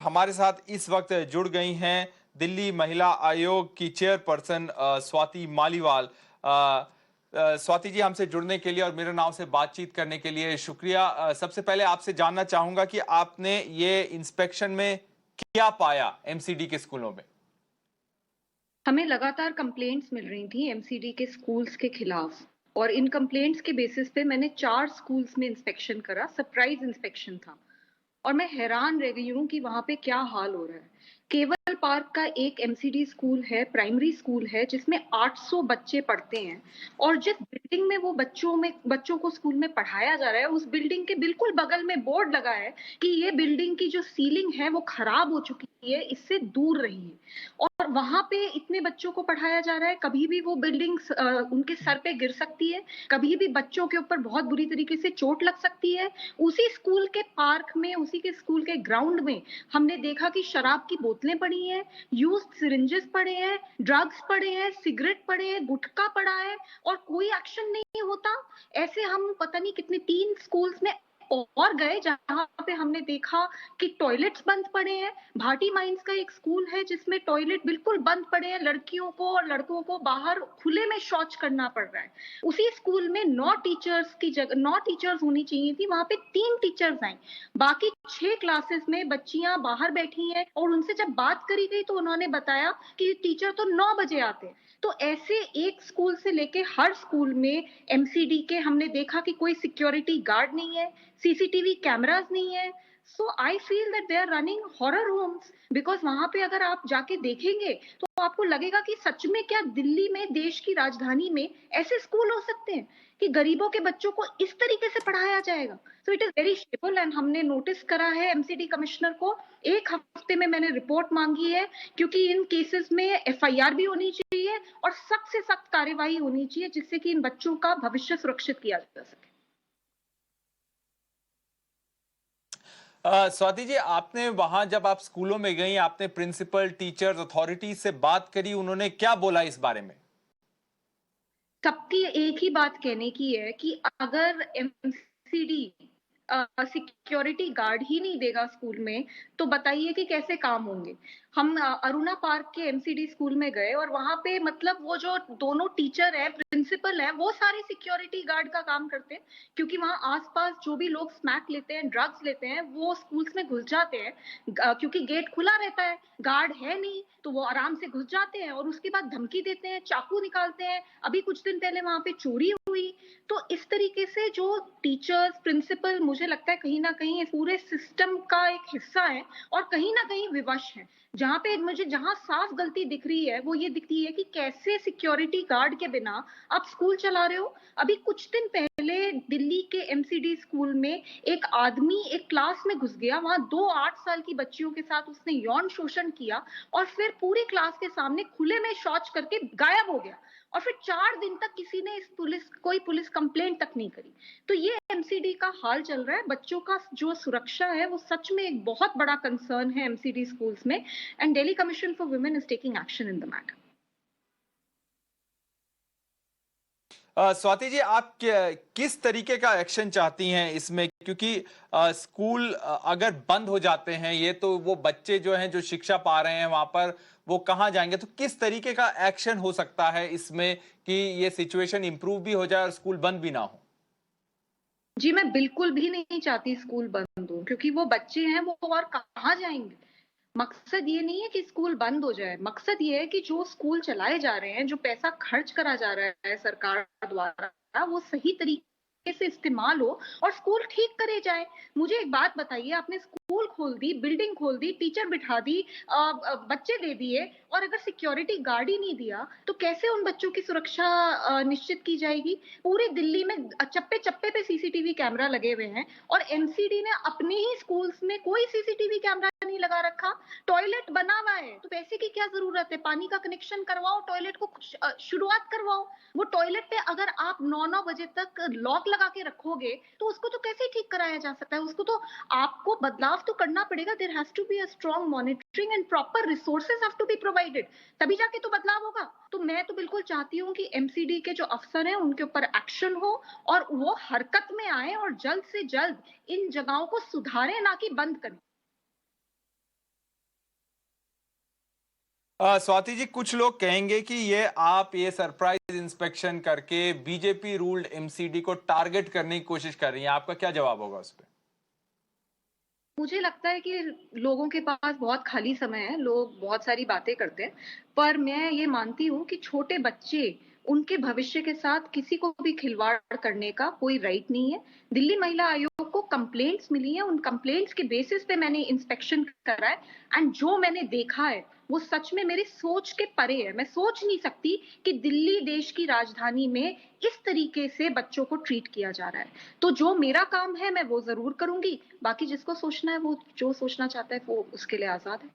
हमारे साथ इस वक्त जुड़ गई हैं दिल्ली महिला आयोग की चेयरपर्सन स्वाति मालीवाल। स्वाति जी, हमसे जुड़ने के लिए और मेरे नाम से बातचीत करने के लिए शुक्रिया। सबसे पहले आपसे जानना चाहूंगा कि आपने ये इंस्पेक्शन में क्या पाया एमसीडी के स्कूलों में। हमें लगातार कंप्लेंट्स मिल रही थी एमसीडी के स्कूल्स के खिलाफ और इन कंप्लेंट्स के बेसिस पे मैंने 4 स्कूल्स में इंस्पेक्शन करा। सरप्राइज इंस्पेक्शन था और मैं हैरान रह गई हूँ कि वहां पे क्या हाल हो रहा है। केवल पार्क का एक एमसीडी स्कूल है, प्राइमरी स्कूल है जिसमें 800 बच्चे पढ़ते हैं और जिस बिल्डिंग में वो बच्चों को स्कूल में पढ़ाया जा रहा है उस बिल्डिंग के बिल्कुल बगल में बोर्ड लगा है कि ये बिल्डिंग की जो सीलिंग है वो खराब हो चुकी है, इससे दूर रहिए। और वहां पे इतने बच्चों को पढ़ाया जा रहा है, कभी भी वो बिल्डिंग उनके सर पे गिर सकती है, कभी भी बच्चों के ऊपर बहुत बुरी तरीके से चोट लग सकती है। उसी स्कूल के पार्क में, उसी के स्कूल के ग्राउंड में हमने देखा कि शराब की बोतलें पड़ी हैं, यूज्ड सिरिंजेस पड़े हैं, ड्रग्स पड़े हैं, सिगरेट पड़े हैं, गुटखा पड़ा है और कोई एक्शन नहीं होता। ऐसे हम पता नहीं कितने 3 स्कूल्स में और गए जहां पे हमने देखा कि टॉयलेट्स बंद पड़े हैं। भाटी माइंस का एक स्कूल है जिसमें टॉयलेट बिल्कुल बंद पड़े हैं, लड़कियों को और लड़कों को बाहर खुले में शौच करना पड़ रहा है। उसी स्कूल में 9 टीचर्स की जगह 9 टीचर्स होनी चाहिए थी, वहां पे 3 टीचर्स आई। बाकी 6 क्लासेस में बच्चियां बाहर बैठी हैं और उनसे जब बात करी गई तो उन्होंने बताया कि टीचर तो 9 बजे आते हैं। तो ऐसे एक स्कूल से लेके हर स्कूल में एमसीडी के हमने देखा कि कोई सिक्योरिटी गार्ड नहीं है, सीसीटीवी कैमरास नहीं है। So I feel that they are running horror homes because वहां पे अगर आप जाके देखेंगे तो आपको लगेगा कि सच में क्या दिल्ली में, देश की राजधानी में ऐसे स्कूल हो सकते हैं कि गरीबों के बच्चों को इस तरीके से पढ़ाया जाएगा। So it is very shameful and हमने नोटिस करा है एमसीडी कमिश्नर को। 1 हफ्ते में मैंने रिपोर्ट मांगी है क्योंकि इन केसेस में एफआईआर भी होनी चाहिए और सख्त से सख्त कार्यवाही होनी चाहिए जिससे कि इन बच्चों का भविष्य सुरक्षित किया जा सके। स्वाति जी, आपने वहां जब आप स्कूलों में गई, आपने प्रिंसिपल, टीचर्स, अथॉरिटी से बात करी, उन्होंने क्या बोला इस बारे में। सबकी एक ही बात कहने की है कि अगर एमसीडी सिक्योरिटी गार्ड ही नहीं देगा स्कूल में तो बताइए कि कैसे काम होंगे। हम अरुणा पार्क के एमसीडी स्कूल में गए और वहां पे मतलब वो जो दोनों टीचर है, प्रिंसिपल है, वो सारे सिक्योरिटी गार्ड का काम करते हैं क्योंकि वहां आसपास जो भी लोग स्मैक लेते हैं, ड्रग्स लेते हैं, वो स्कूल्स में घुस जाते हैं। क्योंकि गेट खुला रहता है, गार्ड है नहीं, तो वो आराम से घुस जाते हैं और उसके बाद धमकी देते हैं, चाकू निकालते हैं। अभी कुछ दिन पहले वहां पे चोरी हुई। तो इस तरीके से जो टीचर्स, प्रिंसिपल, मुझे लगता है कहीं ना कहीं पूरे सिस्टम का एक हिस्सा है और कहीं ना कहीं विवश है। जहां पे मुझे जहां साफ गलती दिख रही है वो ये दिखती है कि कैसे सिक्योरिटी गार्ड के बिना आप स्कूल चला रहे हो। अभी कुछ दिन पहले दिल्ली के एमसीडी स्कूल में एक आदमी एक क्लास में घुस गया, वहां 2 8 साल की बच्चियों के साथ उसने यौन शोषण किया और फिर पूरी क्लास के सामने खुले में शौच करके गायब हो गया और फिर 4 दिन तक किसी ने कोई पुलिस कंप्लेंट तक नहीं करी। तो ये एमसीडी का हाल चल रहा है। बच्चों का जो सुरक्षा है वो सच में एक बहुत बड़ा कंसर्न है एमसीडी स्कूल्स में and Delhi commission for women is taking action in the matter. Swati ji, आप किस तरीके का एक्शन चाहती हैं इसमें, क्योंकि स्कूल अगर बंद हो जाते हैं, ये तो वो बच्चे जो हैं जो शिक्षा पा रहे हैं वहां पर, वो कहाँ जाएंगे। तो किस तरीके का एक्शन हो सकता है इसमें कि ये सिचुएशन इंप्रूव भी हो जाए और स्कूल बंद भी ना हो। जी, मैं बिल्कुल भी नहीं चाहती स्कूल बंद हो क्योंकि वो बच्चे हैं, वो और कहाँ जाएंगे। मकसद ये नहीं है कि स्कूल बंद हो जाए, मकसद ये है कि जो स्कूल चलाए जा रहे हैं, जो पैसा खर्च करा जा रहा है सरकार द्वारा, वो सही तरीके से इस्तेमाल हो और स्कूल ठीक करे जाए। मुझे एक बात बताइए, आपने स्कूल खोल दी, बिल्डिंग खोल दी, टीचर बिठा दी, बच्चे दे दिए और अगर सिक्योरिटी गार्ड ही नहीं दिया तो कैसे उन बच्चों की सुरक्षा निश्चित की जाएगी। पूरी दिल्ली में चप्पे चप्पे पे सीसीटीवी कैमरा लगे हुए हैं और एमसीडी ने अपने ही स्कूल्स में कोई सीसीटीवी कैमरा नहीं लगा रखा। टॉयलेट बना हुआ है तो पैसे की क्या जरूरत है, पानी का कनेक्शन करवाओ, टॉयलेट को शुरुआत करवाओ। वो टॉयलेट पे अगर आप 9 बजे तक लॉक लगा के रखोगे तो उसको तो कैसे ठीक कराया जा सकता है। उसको तो आपको बदलाव तो करना पड़ेगा। There has to be a strong monitoring and proper resources have to be provided, तभी जाके तो बदलाव होगा। तो मैं तो बिल्कुल चाहती हूँ कि एमसीडी के जो अफसर हैं उनके ऊपर एक्शन हो और वो हरकत में आए और जल्द से जल्द इन जगहों को सुधारें, ना कि बंद करें। स्वाति जी, कुछ लोग कहेंगे कि ये सरप्राइज इंस्पेक्शन करके बीजेपी रूल्ड एमसीडी को टारगेट करने की कोशिश कर रही हैं। आपका क्या जवाब होगा उस पे? मुझे लगता है कि लोगों के पास बहुत खाली समय है, लोग बहुत सारी बातें करते हैं, पर मैं ये मानती हूँ कि छोटे बच्चे, उनके भविष्य के साथ किसी को भी खिलवाड़ करने का कोई राइट नहीं है। दिल्ली महिला आयोग को कंप्लेंट्स मिली हैं, उन कंप्लेंट्स के बेसिस पे मैंने इंस्पेक्शन करा है एंड जो मैंने देखा है, वो सच में मेरी सोच के परे है। मैं सोच नहीं सकती कि दिल्ली देश की राजधानी में इस तरीके से बच्चों को ट्रीट किया जा रहा है। तो जो मेरा काम है मैं वो ज़रूर करूँगी, बाकी जिसको सोचना है वो जो सोचना चाहता है वो उसके लिए आज़ाद है।